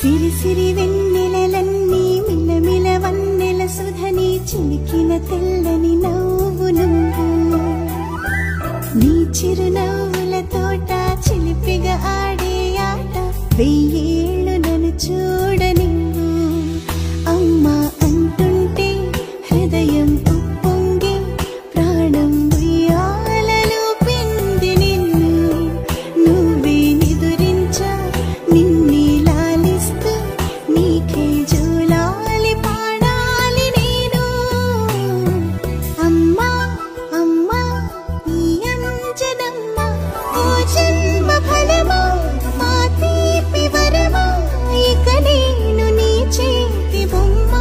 సిరి సిరి వెన్నెలలన్నీ మిలమిల వన్నెల సుధని చిలికిన తెల్లని నవ్వు నువ్వు నీ చిరునవ్వుల తోట చిలిపిగా ఆడే ఆట వెయ్యేళ్ళు నన్ను చూడని అమ్మా అంటుంటే హృదయం ఉప్పొంగి ప్రాణం ఉయ్యాలలో పిండి నిన్ను నువ్వే నిదురించా నిన్నే లాలిస్తూ నీకే జోలాలి పాడాలి నేను అమ్మా అమ్మా ఈ అంజనమ్మ ఓ జన్మ ఫలమా మా తీపి వరమా ఇక నేను నీ చేతి బొమ్మ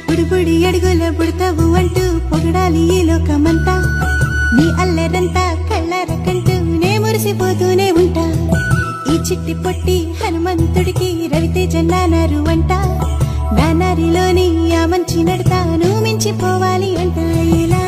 బుడిబుడి అడుగుల బుడతావు అంటూ పొగడాలి ఈ లోకమంతా నీ అల్లరంతా కళ్ళారకంటూ నే మురిసిపోతూనే ఉంటా ఈ చిట్టి పొట్టి హనుమంతుడికి రవితేజ నానారు అంట నానారిలోని ఆ మంచి నడతా నువ్వు మించిపోవాలి అంట ఇలా